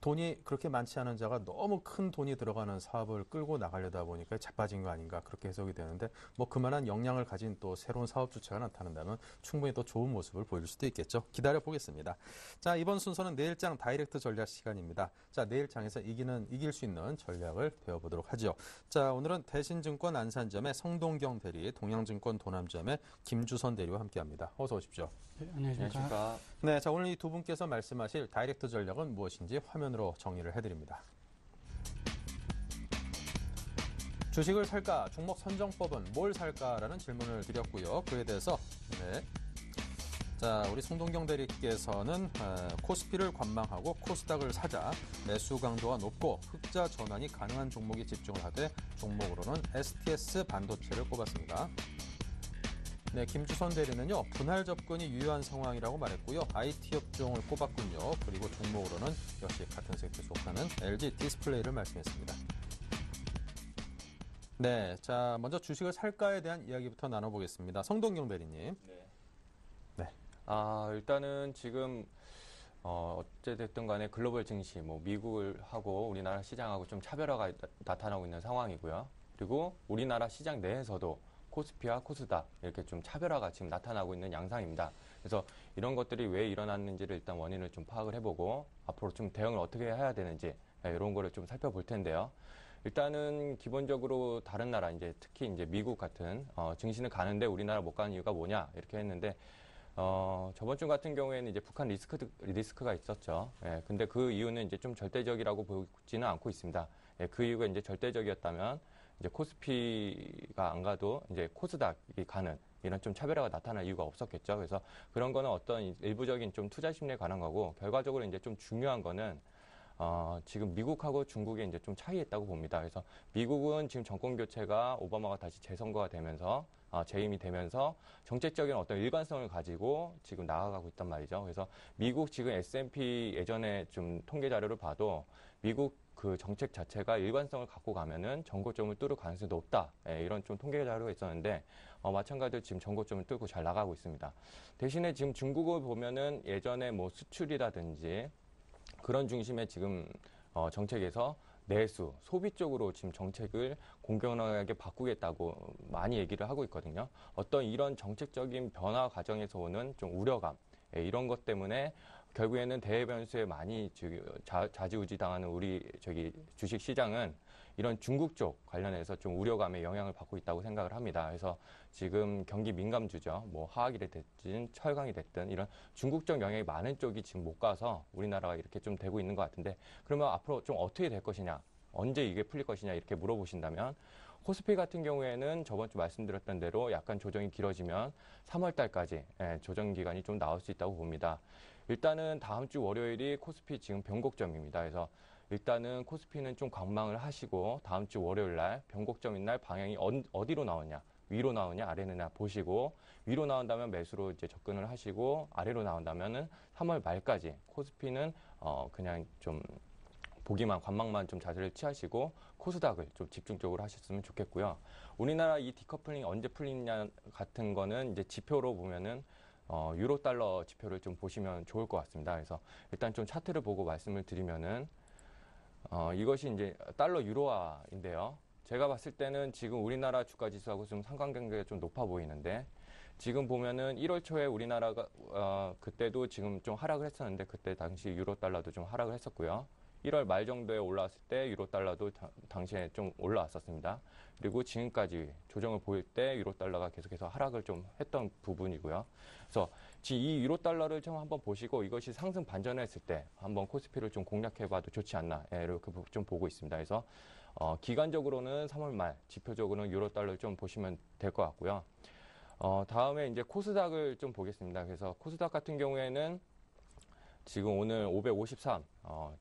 돈이 그렇게 많지 않은 자가 너무 큰 돈이 들어가는 사업을 끌고 나가려다 보니까 자빠진 거 아닌가 그렇게 해석이 되는데 뭐 그만한 역량을 가진 또 새로운 사업 주체가 나타난다면 충분히 또 좋은 모습을 보일 수도 있겠죠. 기다려 보겠습니다. 자, 이번 순서는 내일장 다이렉트 전략 시간입니다. 자, 내일장에서 이길 수 있는 전략을 배워보도록 하죠. 자, 오늘은 대신증권 안산점의 성동경 대리, 동양증권 도남점의 김주선 대리와 함께합니다. 어서 오십시오. 네, 안녕하십니까. 네, 자, 오늘 이 두 분께서 말씀하실 다이렉트 전략은 무엇인지 화면으로 정리를 해드립니다. 주식을 살까, 종목 선정법은 뭘 살까라는 질문을 드렸고요. 그에 대해서 자, 우리 송동경 대리께서는 코스피를 관망하고 코스닥을 사자, 매수 강도가 높고 흑자 전환이 가능한 종목에 집중을 하되 종목으로는 STS 반도체를 꼽았습니다. 네, 김주선 대리는요, 분할 접근이 유효한 상황이라고 말했고요. IT 업종을 꼽았군요. 그리고 종목으로는 역시 같은 섹터에 속하는 LG 디스플레이를 말씀했습니다. 네, 자, 먼저 주식을 살까에 대한 이야기부터 나눠보겠습니다. 성동경 대리님. 네. 일단은 지금 어찌됐든 간에 글로벌 증시, 뭐 미국을 하고 우리나라 시장하고 좀 차별화가 나타나고 있는 상황이고요. 그리고 우리나라 시장 내에서도 코스피와 코스닥 이렇게 좀 차별화가 지금 나타나고 있는 양상입니다. 그래서 이런 것들이 왜 일어났는지를 일단 원인을 좀 파악을 해보고 앞으로 좀 대응을 어떻게 해야 되는지 이런 거를 좀 살펴볼 텐데요. 일단은 기본적으로 다른 나라 이제 특히 이제 미국 같은 증시는 가는데 우리나라 못 가는 이유가 뭐냐 이렇게 했는데 저번 주 같은 경우에는 이제 북한 리스크가 있었죠. 근데 그 이유는 이제 좀 절대적이라고 보지는 않고 있습니다. 그 이유가 이제 절대적이었다면 이제 코스피가 안 가도 이제 코스닥이 가는 이런 좀 차별화가 나타날 이유가 없었겠죠. 그래서 그런 거는 어떤 일부적인 좀 투자 심리에 관한 거고 결과적으로 이제 좀 중요한 거는 지금 미국하고 중국에 이제 좀 차이 있다고 봅니다. 그래서 미국은 지금 정권 교체가 오바마가 다시 재선거가 되면서 재임이 되면서 정책적인 어떤 일관성을 가지고 지금 나아가고 있단 말이죠. 그래서 미국 지금 S&P 예전에 좀 통계 자료를 봐도 미국 그 정책 자체가 일관성을 갖고 가면은 전고점을 뚫을 가능성이 높다. 이런 좀 통계 자료가 있었는데 마찬가지로 지금 전고점을 뚫고 잘 나가고 있습니다. 대신에 지금 중국을 보면은 예전에 뭐 수출이라든지 그런 중심의 지금 정책에서 내수, 소비 쪽으로 지금 정책을 공정하게 바꾸겠다고 많이 얘기를 하고 있거든요. 어떤 이런 정책적인 변화 과정에서 오는 좀 우려감, 이런 것 때문에 결국에는 대변수에 많이 좌지우지 당하는 우리 주식 시장은 이런 중국 쪽 관련해서 좀 우려감에 영향을 받고 있다고 생각을 합니다. 그래서 지금 경기 민감주죠. 뭐 화학이 됐든 철강이 됐든 이런 중국적 영향이 많은 쪽이 지금 못 가서 우리나라가 이렇게 좀 되고 있는 것 같은데 그러면 앞으로 좀 어떻게 될 것이냐, 언제 이게 풀릴 것이냐 이렇게 물어보신다면 코스피 같은 경우에는 저번 주 말씀드렸던 대로 약간 조정이 길어지면 3월 달까지 조정 기간이 좀 나올 수 있다고 봅니다. 일단은 다음 주 월요일이 코스피 지금 변곡점입니다. 그래서 일단은 코스피는 좀 관망을 하시고 다음 주 월요일 날 변곡점인 날 방향이 어디로 나오냐, 위로 나오냐 아래로 나 보시고 위로 나온다면 매수로 이제 접근을 하시고 아래로 나온다면은 3월 말까지 코스피는 그냥 좀 보기만 관망만 좀 자세를 취하시고 코스닥을 좀 집중적으로 하셨으면 좋겠고요. 우리나라 이 디커플링이 언제 풀리냐 같은 거는 이제 지표로 보면은 유로 달러 지표를 좀 보시면 좋을 것 같습니다. 그래서 일단 좀 차트를 보고 말씀을 드리면은 이것이 이제 달러 유로화인데요. 제가 봤을 때는 지금 우리나라 주가 지수하고 좀 상관관계가 좀 높아 보이는데 지금 보면은 1월 초에 우리나라가 그때도 지금 좀 하락을 했었는데 그때 당시 유로 달러도 좀 하락을 했었고요. 1월 말 정도에 올라왔을 때 유로 달러도 당시에 좀 올라왔었습니다. 그리고 지금까지 조정을 보일 때 유로 달러가 계속해서 하락을 좀 했던 부분이고요. 그래서 이 유로 달러를 좀 한번 보시고 이것이 상승 반전했을 때 한번 코스피를 좀 공략해봐도 좋지 않나 이렇게 좀 보고 있습니다. 그래서 기간적으로는 3월 말, 지표적으로는 유로 달러를 좀 보시면 될 것 같고요. 다음에 이제 코스닥을 좀 보겠습니다. 그래서 코스닥 같은 경우에는 지금 오늘 553,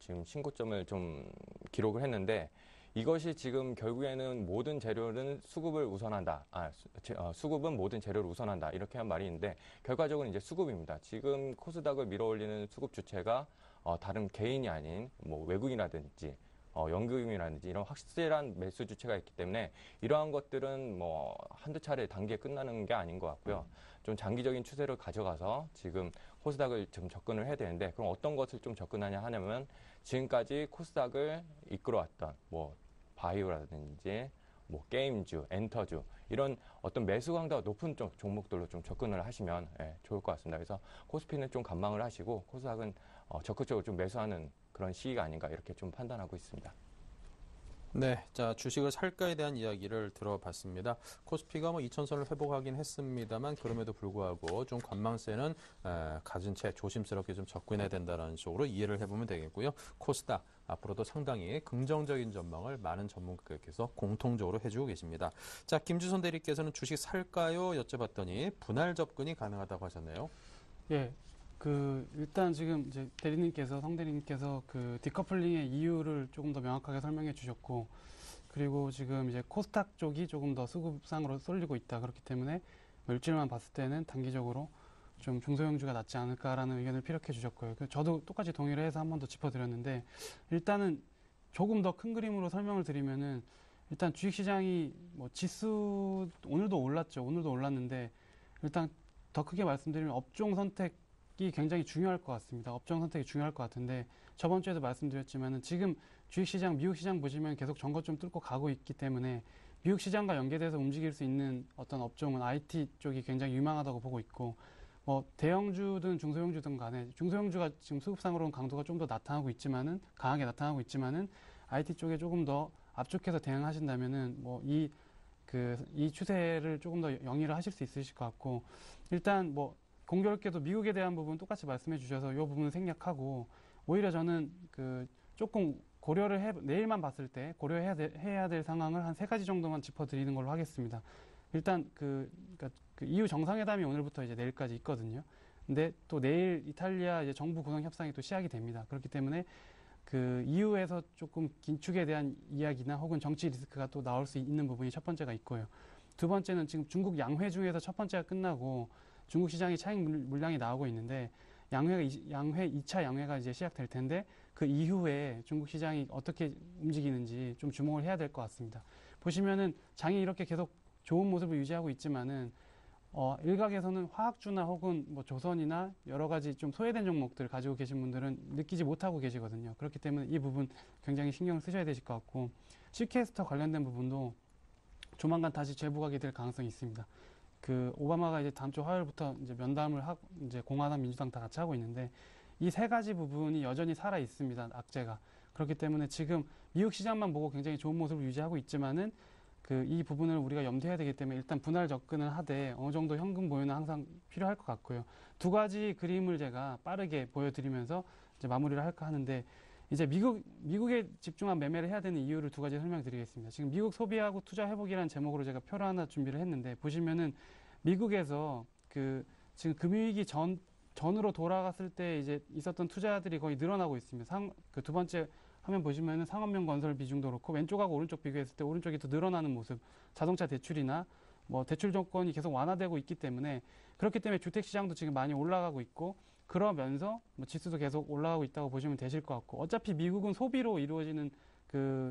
지금 신고점을 좀 기록을 했는데 이것이 지금 결국에는 모든 재료는 수급을 우선한다. 수급은 모든 재료를 우선한다. 이렇게 한 말이 있는데 결과적으로 이제 수급입니다. 지금 코스닥을 밀어올리는 수급 주체가 다른 개인이 아닌 뭐 외국인이라든지 연금이라든지 이런 확실한 매수 주체가 있기 때문에 이러한 것들은 뭐 한두 차례 단기에 끝나는 게 아닌 것 같고요. 좀 장기적인 추세를 가져가서 지금 코스닥을 좀 접근을 해야 되는데, 그럼 어떤 것을 좀 접근하냐 하냐면 지금까지 코스닥을 이끌어왔던 뭐 바이오라든지 뭐 게임주, 엔터주 이런 어떤 매수 강도가 높은 종목들로 좀 접근을 하시면 좋을 것 같습니다. 그래서 코스피는 좀 관망을 하시고 코스닥은 적극적으로 좀 매수하는 그런 시기가 아닌가 이렇게 좀 판단하고 있습니다. 네, 자 주식을 살까에 대한 이야기를 들어봤습니다. 코스피가 뭐 2,000선을 회복하긴 했습니다만 그럼에도 불구하고 좀 관망세는 가진 채 조심스럽게 좀 접근해야 된다는 식으로 이해를 해보면 되겠고요. 코스닥 앞으로도 상당히 긍정적인 전망을 많은 전문가께서 공통적으로 해주고 계십니다. 자, 김주선 대리께서는 주식 살까요? 여쭤봤더니 분할 접근이 가능하다고 하셨네요. 예. 일단 지금 이제 성 대리님께서 그 디커플링의 이유를 조금 더 명확하게 설명해 주셨고, 그리고 지금 이제 코스닥 쪽이 조금 더 수급상으로 쏠리고 있다. 그렇기 때문에 뭐 일주일만 봤을 때는 단기적으로 좀 중소형주가 낫지 않을까라는 의견을 피력해 주셨고요. 저도 똑같이 동의를 해서 한 번 더 짚어드렸는데, 일단은 조금 더 큰 그림으로 설명을 드리면은, 일단 주식시장이 뭐 지수 오늘도 올랐죠. 오늘도 올랐는데, 일단 더 크게 말씀드리면 업종 선택이 굉장히 중요할 것 같습니다. 업종 선택이 중요할 것 같은데, 저번 주에도 말씀드렸지만은 지금 주식시장, 미국 시장 보시면 계속 전고점 뚫고 가고 있기 때문에 미국 시장과 연계돼서 움직일 수 있는 어떤 업종은 IT 쪽이 굉장히 유망하다고 보고 있고, 뭐 대형주든 중소형주든 간에 중소형주가 지금 수급상으로는 강도가 좀 더 강하게 나타나고 있지만은 IT 쪽에 조금 더 압축해서 대응하신다면은 뭐 이 추세를 조금 더 영위를 하실 수 있으실 것 같고, 일단 뭐 공교롭게도 미국에 대한 부분 똑같이 말씀해 주셔서 이 부분을 생략하고, 오히려 저는 조금 내일만 봤을 때 고려해야 될 상황을 한 3가지 정도만 짚어드리는 걸로 하겠습니다. 일단 그러니까 EU 정상회담이 오늘부터 이제 내일까지 있거든요. 근데 또 내일 이탈리아 이제 정부 구성 협상이 또 시작이 됩니다. 그렇기 때문에 EU에서 조금 긴축에 대한 이야기나 혹은 정치 리스크가 또 나올 수 있는 부분이 첫 번째가 있고요. 두 번째는 지금 중국 양회 중에서 첫 번째가 끝나고 중국 시장이 차익 물량이 나오고 있는데, 양회 2차 양회가 이제 시작될 텐데 그 이후에 중국 시장이 어떻게 움직이는지 좀 주목을 해야 될 것 같습니다. 보시면은 장이 이렇게 계속 좋은 모습을 유지하고 있지만은 일각에서는 화학주나 혹은 뭐 조선이나 여러 가지 좀 소외된 종목들 가지고 계신 분들은 느끼지 못하고 계시거든요. 그렇기 때문에 이 부분 굉장히 신경을 쓰셔야 되실 것 같고, 시캐스터 관련된 부분도 조만간 다시 재부각이 될 가능성이 있습니다. 오바마가 이제 다음 주 화요일부터 이제 면담을 하고, 이제 공화당, 민주당 다 같이 하고 있는데, 이 3가지 부분이 여전히 살아 있습니다. 악재가. 그렇기 때문에 지금 미국 시장만 보고 굉장히 좋은 모습을 유지하고 있지만은 이 부분을 우리가 염두해야 되기 때문에 일단 분할 접근을 하되 어느 정도 현금 보유는 항상 필요할 것 같고요. 2가지 그림을 제가 빠르게 보여드리면서 이제 마무리를 할까 하는데, 이제 미국에 집중한 매매를 해야 되는 이유를 2가지 설명드리겠습니다. 지금 미국 소비하고 투자 회복이라는 제목으로 제가 표를 하나 준비를 했는데, 보시면은 미국에서 지금 금융위기 전으로 돌아갔을 때 이제 있었던 투자들이 거의 늘어나고 있습니다. 두 번째 화면 보시면은 상업용 건설 비중도 그렇고, 왼쪽하고 오른쪽 비교했을 때 오른쪽이 더 늘어나는 모습, 자동차 대출이나 뭐 대출 조건이 계속 완화되고 있기 때문에, 그렇기 때문에 주택 시장도 지금 많이 올라가고 있고, 그러면서 뭐 지수도 계속 올라가고 있다고 보시면 되실 것 같고, 어차피 미국은 소비로 이루어지는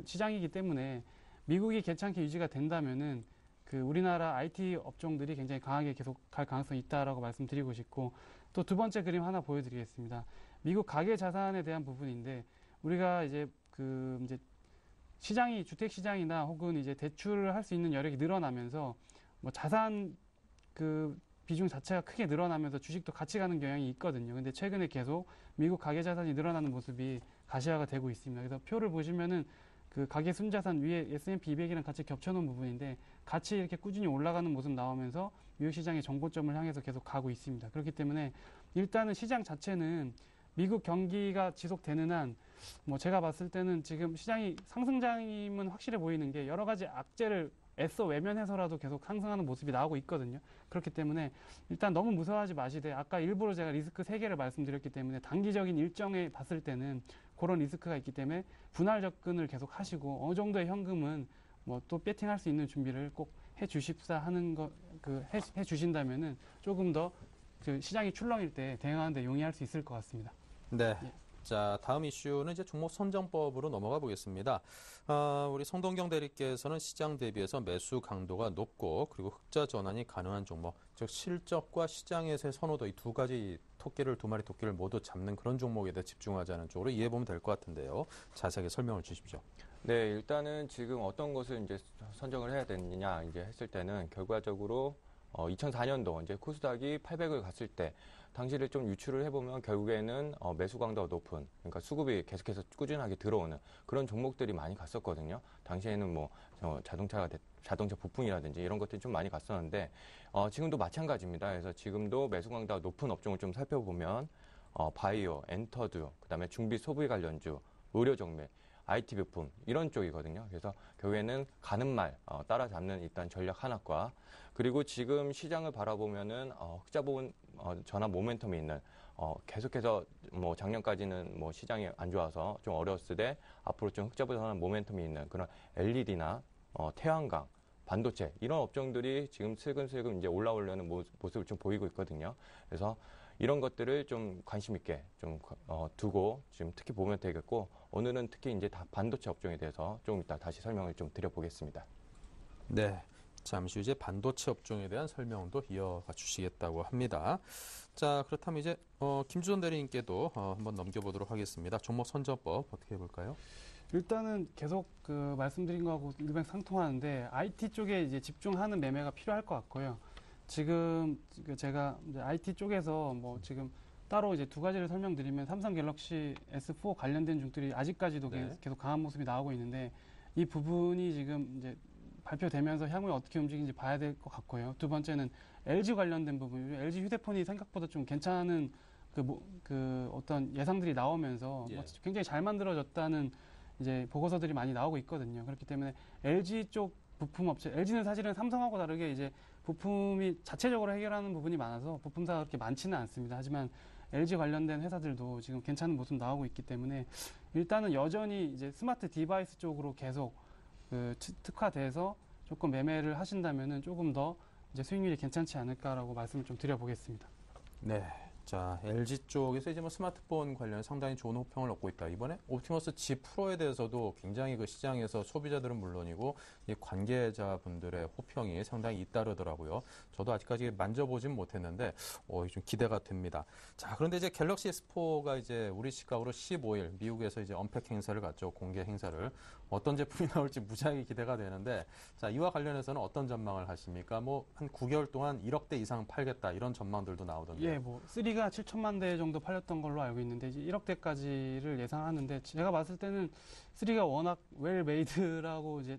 시장이기 때문에 미국이 괜찮게 유지가 된다면은 우리나라 IT 업종들이 굉장히 강하게 계속 갈 가능성이 있다라고 말씀드리고 싶고, 또 2번째 그림 하나 보여드리겠습니다. 미국 가계 자산에 대한 부분인데, 우리가 이제 시장이 주택 시장이나 혹은 이제 대출을 할 수 있는 여력이 늘어나면서 뭐 자산 비중 자체가 크게 늘어나면서 주식도 같이 가는 경향이 있거든요. 근데 최근에 계속 미국 가계 자산이 늘어나는 모습이 가시화가 되고 있습니다. 그래서 표를 보시면은 가계 순자산 위에 S&P 200이랑 같이 겹쳐놓은 부분인데, 같이 이렇게 꾸준히 올라가는 모습 나오면서 미국 시장의 정고점을 향해서 계속 가고 있습니다. 그렇기 때문에 일단은 시장 자체는 미국 경기가 지속되는 한, 뭐 제가 봤을 때는 지금 시장이 상승장임은 확실해 보이는 게, 여러 가지 악재를 애써 외면해서라도 계속 상승하는 모습이 나오고 있거든요. 그렇기 때문에 일단 너무 무서워하지 마시되, 아까 일부러 제가 리스크 3개를 말씀드렸기 때문에 단기적인 일정에 봤을 때는 그런 리스크가 있기 때문에 분할 접근을 계속 하시고, 어느 정도의 현금은 뭐 또 배팅할 수 있는 준비를 꼭 해 주신다면은 조금 더 시장이 출렁일 때 대응하는 데 용이할 수 있을 것 같습니다. 네. 예. 자, 다음 이슈는 이제 종목 선정법으로 넘어가 보겠습니다. 우리 성동경 대리께서는 시장 대비해서 매수 강도가 높고 그리고 흑자 전환이 가능한 종목, 즉 실적과 시장에서의 선호도 이 두 가지 토끼를 두 마리 토끼를 모두 잡는 그런 종목에 대해 집중하자는 쪽으로 이해해 보면 될 것 같은데요. 자세하게 설명을 주십시오. 네, 일단은 지금 어떤 것을 이제 선정을 해야 되느냐 이제 했을 때는 결과적으로 2004년도 이제 코스닥이 800을 갔을 때 당시를 좀 유추를 해보면 결국에는 매수 강도가 높은, 그러니까 수급이 계속해서 꾸준하게 들어오는 그런 종목들이 많이 갔었거든요. 당시에는 뭐 자동차 부품이라든지 이런 것들이 좀 많이 갔었는데 지금도 마찬가지입니다. 그래서 지금도 매수 강도가 높은 업종을 좀 살펴보면 바이오, 엔터드, 그다음에 중비 소비 관련주, 의료 정밀, IT 부품 이런 쪽이거든요. 그래서 결국에는 가는 말 따라잡는 일단 전략 하나과, 그리고 지금 시장을 바라보면은 흑자 전환 모멘텀이 있는 계속해서 뭐 작년까지는 뭐 시장이 안 좋아서 좀 어려웠을 때 앞으로 좀 흑자 전환 모멘텀이 있는 그런 LED나 태양광, 반도체 이런 업종들이 지금 슬금슬금 이제 올라오려는 모습을 좀 보이고 있거든요. 그래서 이런 것들을 좀 관심 있게 좀 두고 지금 특히 보면 되겠고, 오늘은 특히 이제 반도체 업종에 대해서 조금 이따 다시 설명을 좀 드려보겠습니다. 네. 잠시 후 이제 반도체 업종에 대한 설명도 이어가 주시겠다고 합니다. 자, 그렇다면 이제 김주선 대리님께도 한번 넘겨보도록 하겠습니다. 종목 선정법 어떻게 해볼까요? 일단은 계속 그 말씀드린 거하고 일맥상통하는데 IT 쪽에 이제 집중하는 매매가 필요할 것 같고요. 지금 제가 이제 IT 쪽에서 뭐 지금 따로 이제 두 가지를 설명드리면 삼성 갤럭시 S4 관련된 종들이 아직까지도 네. 계속 강한 모습이 나오고 있는데, 이 부분이 지금 이제 발표되면서 향후에 어떻게 움직이는지 봐야 될 것 같고요. 두 번째는 LG 관련된 부분, LG 휴대폰이 생각보다 좀 괜찮은 그 어떤 예상들이 나오면서 예. 굉장히 잘 만들어졌다는 이제 보고서들이 많이 나오고 있거든요. 그렇기 때문에 LG 쪽 부품 업체, LG는 사실은 삼성하고 다르게 이제 부품이 자체적으로 해결하는 부분이 많아서 부품사가 그렇게 많지는 않습니다. 하지만 LG 관련된 회사들도 지금 괜찮은 모습 나오고 있기 때문에 일단은 여전히 이제 스마트 디바이스 쪽으로 계속 특화돼서 조금 매매를 하신다면은 조금 더 이제 수익률이 괜찮지 않을까라고 말씀을 좀 드려보겠습니다. 네. 자, LG 쪽에서 이제 뭐 스마트폰 관련 상당히 좋은 호평을 얻고 있다. 이번에 옵티머스 G 프로에 대해서도 굉장히 그 시장에서 소비자들은 물론이고 이 관계자분들의 호평이 상당히 잇따르더라고요. 저도 아직까지 만져보진 못했는데 좀 기대가 됩니다. 자, 그런데 이제 갤럭시 S4가 이제 우리 시각으로 15일 미국에서 이제 언팩 행사를 갖죠. 공개 행사를. 어떤 제품이 나올지 무지하게 기대가 되는데, 자, 이와 관련해서는 어떤 전망을 하십니까? 뭐 한 9개월 동안 1억 대 이상 팔겠다 이런 전망들도 나오던데요. 예, 뭐 3가 7천만 대 정도 팔렸던 걸로 알고 있는데 이제 1억 대까지를 예상하는데, 제가 봤을 때는 3가 워낙 웰 메이드라고 이제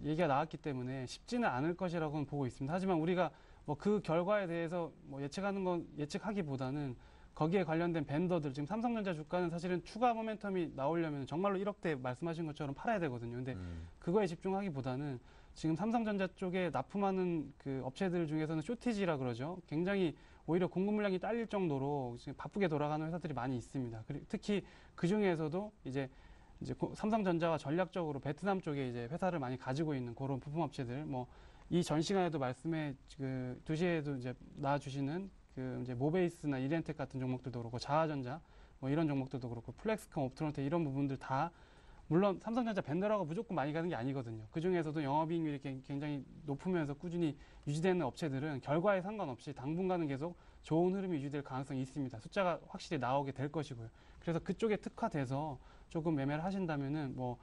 얘기가 나왔기 때문에 쉽지는 않을 것이라고는 보고 있습니다. 하지만 우리가 뭐 그 결과에 대해서 뭐 예측하기보다는 거기에 관련된 벤더들, 지금 삼성전자 주가는 사실은 추가 모멘텀이 나오려면 정말로 1억대 말씀하신 것처럼 팔아야 되거든요. 근데 그거에 집중하기보다는 지금 삼성전자 쪽에 납품하는 그 업체들 중에서는 쇼티지라 그러죠. 굉장히 오히려 공급 물량이 딸릴 정도로 지금 바쁘게 돌아가는 회사들이 많이 있습니다. 그리고 특히 그 중에서도 이제 삼성전자와 전략적으로 베트남 쪽에 이제 회사를 많이 가지고 있는 그런 부품 업체들, 뭐 이 전 시간에도 말씀에 2시에도 이제 나와주시는 이제 모베이스나 이렌텍 같은 종목들도 그렇고 자하전자 뭐 이런 종목들도 그렇고 플렉스컴, 옵트론텍 이런 부분들 다 물론 삼성전자 벤더라고 무조건 많이 가는 게 아니거든요. 그 중에서도 영업이익률이 굉장히 높으면서 꾸준히 유지되는 업체들은 결과에 상관없이 당분간은 계속 좋은 흐름이 유지될 가능성이 있습니다. 숫자가 확실히 나오게 될 것이고요. 그래서 그쪽에 특화돼서 조금 매매를 하신다면은 뭐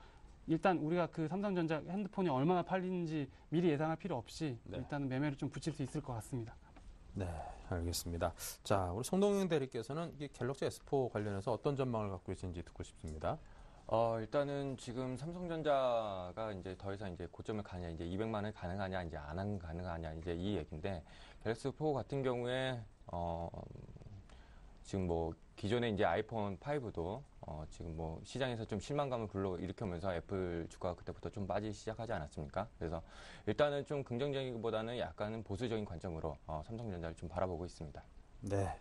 일단 우리가 그 삼성전자 핸드폰이 얼마나 팔리는지 미리 예상할 필요 없이 일단은 매매를 좀 붙일 수 있을 것 같습니다. 네, 알겠습니다. 자, 우리 송동영 대리께서는 이 갤럭시 S4 관련해서 어떤 전망을 갖고 계신지 듣고 싶습니다. 일단은 지금 삼성전자가 이제 더 이상 이제 고점을 가냐, 이제 200만을 가능하냐, 이제 안 가능하냐, 이제 이 얘기인데, 갤럭시 4 같은 경우에, 지금 뭐, 기존에 이제 아이폰 5도, 지금 뭐, 시장에서 좀 실망감을 불러일으키면서 애플 주가가 그때부터 좀 빠지기 시작하지 않았습니까? 그래서 일단은 좀 긍정적이기보다는 약간은 보수적인 관점으로, 삼성전자를 좀 바라보고 있습니다. 네,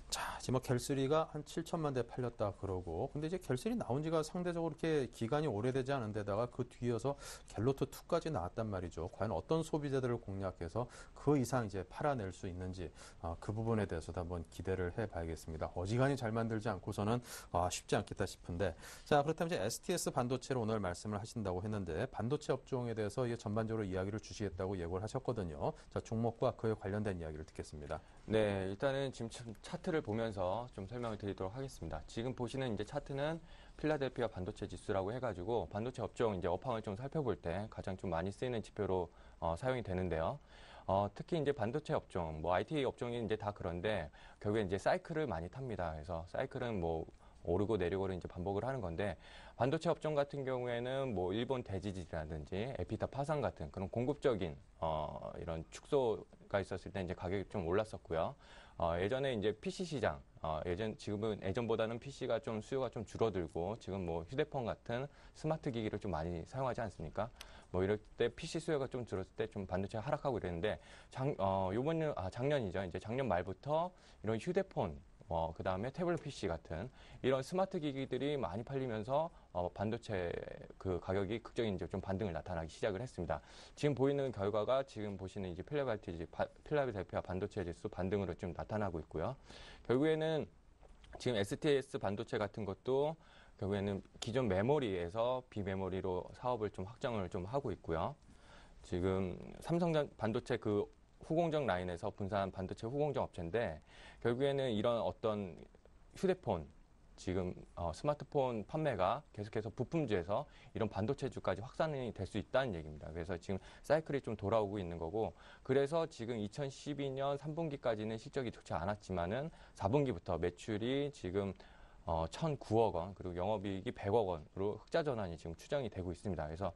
자, 지금 갤3가 한 7천만 대 팔렸다 그러고, 근데 이제 갤3 나온 지가 상대적으로 이렇게 기간이 오래되지 않은 데다가 그 뒤이어서 갤로트 2까지 나왔단 말이죠. 과연 어떤 소비자들을 공략해서 그 이상 이제 팔아낼 수 있는지, 그 부분에 대해서도 한번 기대를 해봐야겠습니다. 어지간히 잘 만들지 않고서는 쉽지 않겠다 싶은데, 자, 그렇다면 이제 STS 반도체로 오늘 말씀을 하신다고 했는데, 반도체 업종에 대해서 이게 전반적으로 이야기를 주시겠다고 예고를 하셨거든요. 자, 종목과 그에 관련된 이야기를 듣겠습니다. 네, 일단은 지금 차트를 보면서 좀 설명을 드리도록 하겠습니다. 지금 보시는 이제 차트는 필라델피아 반도체 지수라고 해가지고 반도체 업종 이제 업황을 좀 살펴볼 때 가장 좀 많이 쓰이는 지표로 사용이 되는데요. 특히 이제 반도체 업종, 뭐 IT 업종이 이제 다 그런데 결국에 이제 사이클을 많이 탑니다. 그래서 사이클은 뭐 오르고 내리고를 이제 반복을 하는 건데, 반도체 업종 같은 경우에는 뭐 일본 대지진이라든지 에피타 파산 같은 그런 공급적인 이런 축소가 있었을 때 이제 가격이 좀 올랐었고요. 예전에 이제 PC 시장, 지금은 예전보다는 PC가 좀 수요가 좀 줄어들고, 지금 뭐 휴대폰 같은 스마트 기기를 좀 많이 사용하지 않습니까? 뭐 이럴 때 PC 수요가 좀 줄었을 때 좀 반도체가 하락하고 이랬는데, 작년이죠. 이제 작년 말부터 이런 휴대폰, 그 다음에 태블릿 PC 같은 이런 스마트 기기들이 많이 팔리면서 반도체 그 가격이 극적인 이제 좀 반등을 나타나기 시작을 했습니다. 지금 보이는 결과가 지금 보시는 이제 필라델피아 반도체 지수 반등으로 좀 나타나고 있고요. 결국에는 지금 STS 반도체 같은 것도 결국에는 기존 메모리에서 비메모리로 사업을 좀 확장을 좀 하고 있고요. 지금 삼성 반도체 그 후공정 라인에서 분산한 반도체 후공정 업체인데, 결국에는 이런 어떤 휴대폰, 지금 스마트폰 판매가 계속해서 부품주에서 이런 반도체주까지 확산이 될 수 있다는 얘기입니다. 그래서 지금 사이클이 좀 돌아오고 있는 거고, 그래서 지금 2012년 3분기까지는 실적이 좋지 않았지만은 4분기부터 매출이 지금 1,009억 원, 그리고 영업이익이 100억 원으로 흑자 전환이 지금 추정이 되고 있습니다. 그래서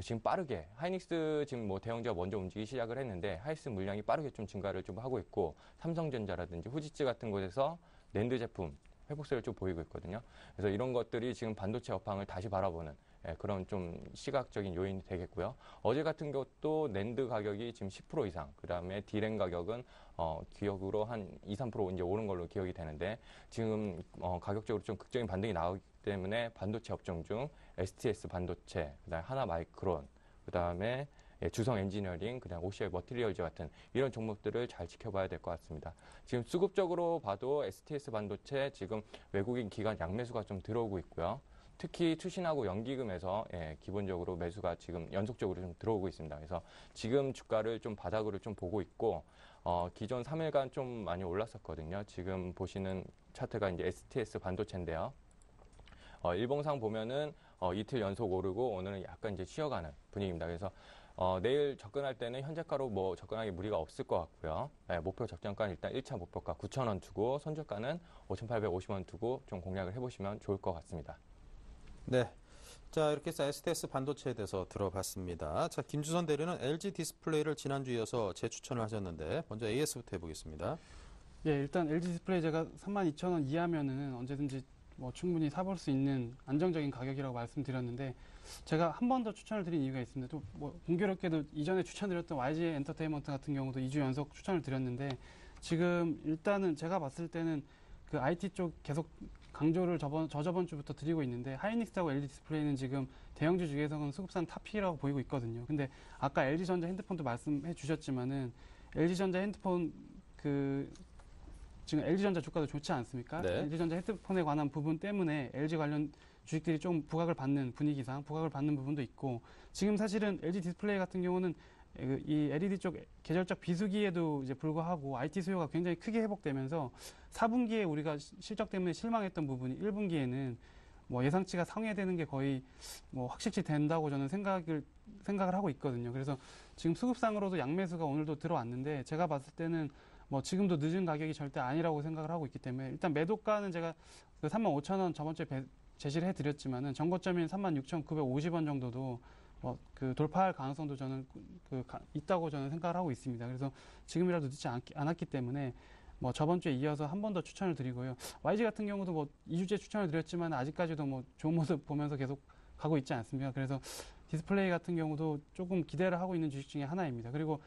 지금 빠르게 하이닉스 지금 뭐 대형주가 먼저 움직이기 시작을 했는데, 하이닉스 물량이 빠르게 좀 증가를 좀 하고 있고, 삼성전자라든지 후지츠 같은 곳에서 낸드 제품 회복세를 좀 보이고 있거든요. 그래서 이런 것들이 지금 반도체 업황을 다시 바라보는 그런 좀 시각적인 요인이 되겠고요. 어제 같은 것도 낸드 가격이 지금 10% 이상, 그 다음에 디램 가격은 기억으로 한 2, 3% 이제 오른 걸로 기억이 되는데, 지금 가격적으로 좀 극적인 반등이 나오기 때문에 반도체 업종 중 STS 반도체, 그다음에 하나마이크론, 그다음에 주성 엔지니어링, 그다음 OCI 머티리얼즈 같은 이런 종목들을 잘 지켜봐야 될 것 같습니다. 지금 수급적으로 봐도 STS 반도체 지금 외국인 기관 양매수가 좀 들어오고 있고요. 특히 투신하고 연기금에서 기본적으로 매수가 지금 연속적으로 좀 들어오고 있습니다. 그래서 지금 주가를 좀 바닥으로 좀 보고 있고, 기존 3일간 좀 많이 올랐었거든요. 지금 보시는 차트가 이제 STS 반도체인데요. 일봉상 보면은 이틀 연속 오르고 오늘은 약간 이제 쉬어가는 분위기입니다. 그래서 내일 접근할 때는 현재가로 뭐 접근하기 무리가 없을 것 같고요. 목표 적정가는 일단 1차 목표가 9,000원 두고, 선저가는 5,850원 두고 좀 공략을 해보시면 좋을 것 같습니다. 네. 자, 이렇게 해서 STS 반도체에 대해서 들어봤습니다. 자, 김주선 대리는 LG 디스플레이를 지난주에 이어서 재추천을 하셨는데, 먼저 AS부터 해보겠습니다. 예, 일단 LG 디스플레이 제가 32,000원 이하면은 언제든지 뭐 충분히 사볼 수 있는 안정적인 가격이라고 말씀드렸는데, 제가 한 번 더 추천을 드린 이유가 있습니다. 또 뭐 공교롭게도 이전에 추천드렸던 YG 엔터테인먼트 같은 경우도 2주 연속 추천을 드렸는데, 지금 일단은 제가 봤을 때는 그 IT 쪽 계속 강조를 저저번 주부터 드리고 있는데, 하이닉스하고 LG 디스플레이는 지금 대형주 중에서는 수급산 탑2라고 보이고 있거든요. 근데 아까 LG전자 핸드폰도 말씀해 주셨지만은, LG전자 핸드폰 지금 LG전자 주가도 좋지 않습니까? 네. LG전자 핸드폰에 관한 부분 때문에 LG 관련 주식들이 좀 부각을 받는 분위기상 부각을 받는 부분도 있고, 지금 사실은 LG 디스플레이 같은 경우는 이 LED 쪽 계절적 비수기에도 이제 불구하고 IT 수요가 굉장히 크게 회복되면서 4분기에 우리가 실적 때문에 실망했던 부분이 1분기에는 뭐 예상치가 상회되는 게 거의 뭐 확실시 된다고 저는 생각을 하고 있거든요. 그래서 지금 수급상으로도 양매수가 오늘도 들어왔는데, 제가 봤을 때는 뭐 지금도 늦은 가격이 절대 아니라고 생각을 하고 있기 때문에, 일단 매도가는 제가 그 35,000원 저번 주에 제시를 해드렸지만은 정고점인 36,950원 정도도 그 돌파할 가능성도 저는 있다고 저는 생각을 하고 있습니다. 그래서 지금이라도 늦지 않았기 때문에 뭐 저번 주에 이어서 한 번 더 추천을 드리고요. YG 같은 경우도 뭐 2주째 추천을 드렸지만 아직까지도 뭐 좋은 모습 보면서 계속 가고 있지 않습니까? 그래서 디스플레이 같은 경우도 조금 기대를 하고 있는 주식 중에 하나입니다. 그리고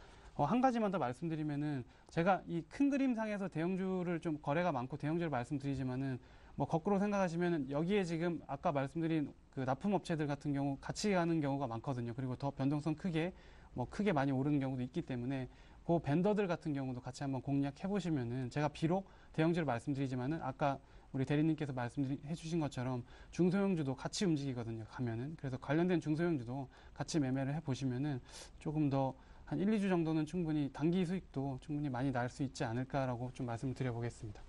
한 가지만 더 말씀드리면은 제가 이 큰 그림상에서 대형주를 좀 거래가 많고 대형주를 말씀드리지만은 뭐 거꾸로 생각하시면은 여기에 지금 아까 말씀드린 그 납품업체들 같은 경우 같이 가는 경우가 많거든요. 그리고 더 변동성 크게 많이 오르는 경우도 있기 때문에 그 벤더들 같은 경우도 같이 한번 공략해 보시면은 제가 비록 대형주를 말씀드리지만은 아까 우리 대리님께서 말씀해 주신 것처럼 중소형주도 같이 움직이거든요. 가면은. 그래서 관련된 중소형주도 같이 매매를 해 보시면은 조금 더 한 1, 2주 정도는 충분히 단기 수익도 충분히 많이 날 수 있지 않을까라고 좀 말씀드려 보겠습니다.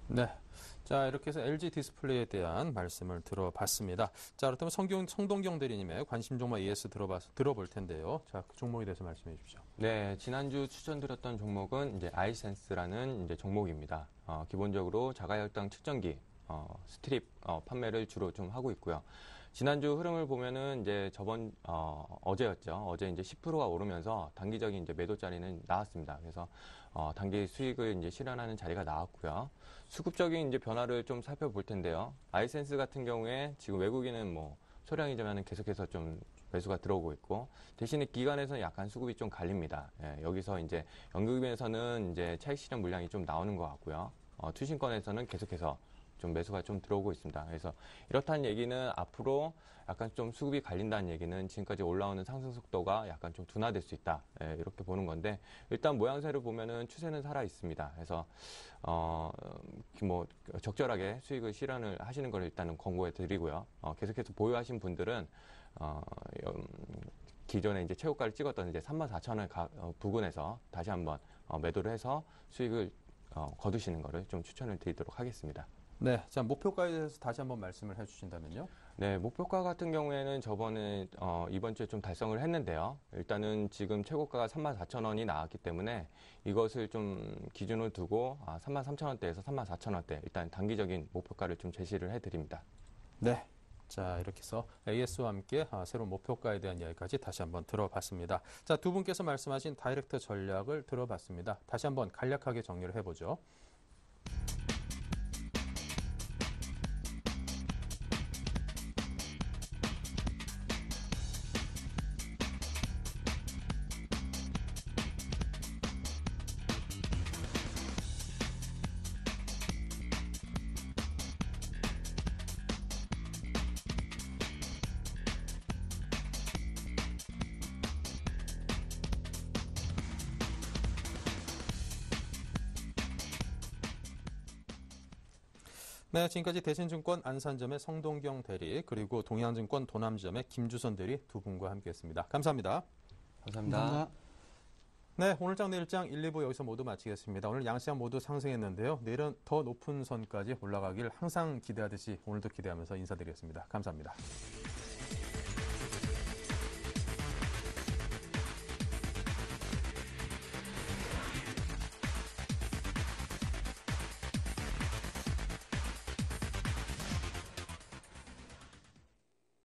네. 자, 이렇게 해서 LG 디스플레이에 대한 말씀을 들어봤습니다. 자, 그렇다면 성동경 대리님의 관심 종목 ES 들어볼 텐데요. 자, 그 종목에 대해서 말씀해 주십시오. 네, 지난주 추천드렸던 종목은 이제 아이센스라는 이제 종목입니다. 기본적으로 자가혈당 측정기, 스트립 판매를 주로 좀 하고 있고요. 지난주 흐름을 보면은 이제 어제였죠. 어제 이제 10%가 오르면서 단기적인 이제 매도 자리는 나왔습니다. 그래서 단기 수익을 이제 실현하는 자리가 나왔고요. 수급적인 이제 변화를 좀 살펴볼 텐데요. 아이센스 같은 경우에 지금 외국인은 뭐 소량이지만은 계속해서 좀 매수가 들어오고 있고, 대신에 기관에서는 약간 수급이 좀 갈립니다. 예, 여기서 이제 연금에서는 이제 차익 실현 물량이 좀 나오는 것 같고요. 투신권에서는 계속해서 좀 매수가 좀 들어오고 있습니다. 그래서 이렇다는 얘기는 앞으로 약간 좀 수급이 갈린다는 얘기는 지금까지 올라오는 상승 속도가 약간 좀 둔화될 수 있다. 예, 이렇게 보는 건데, 일단 모양새를 보면은 추세는 살아 있습니다. 그래서 뭐 적절하게 수익을 실현을 하시는 걸 일단은 권고해 드리고요. 계속해서 보유하신 분들은 기존에 이제 최고가를 찍었던 이제 34,000원 부근에서 다시 한번 매도를 해서 수익을 거두시는 거를 좀 추천을 드리도록 하겠습니다. 네. 자, 목표가에 대해서 다시 한번 말씀을 해 주신다면요. 네, 목표가 같은 경우에는 저번에 이번 주에 좀 달성을 했는데요. 일단은 지금 최고가가 34,000원이 나왔기 때문에 이것을 좀 기준으로 두고 33,000원대에서 34,000원대 일단 단기적인 목표가를 좀 제시를 해드립니다. 네. 자, 이렇게 해서 AS와 함께 새로운 목표가에 대한 이야기까지 다시 한번 들어봤습니다. 자, 두 분께서 말씀하신 다이렉트 전략을 들어봤습니다. 다시 한번 간략하게 정리를 해보죠. 네, 지금까지 대신증권 안산점의 성동경 대리, 그리고 동양증권 도남점의 김주선 대리 두 분과 함께했습니다. 감사합니다. 감사합니다. 네, 오늘장 내일장 1, 2부 여기서 모두 마치겠습니다. 오늘 양시장 모두 상승했는데요. 내일은 더 높은 선까지 올라가길 항상 기대하듯이 오늘도 기대하면서 인사드리겠습니다. 감사합니다.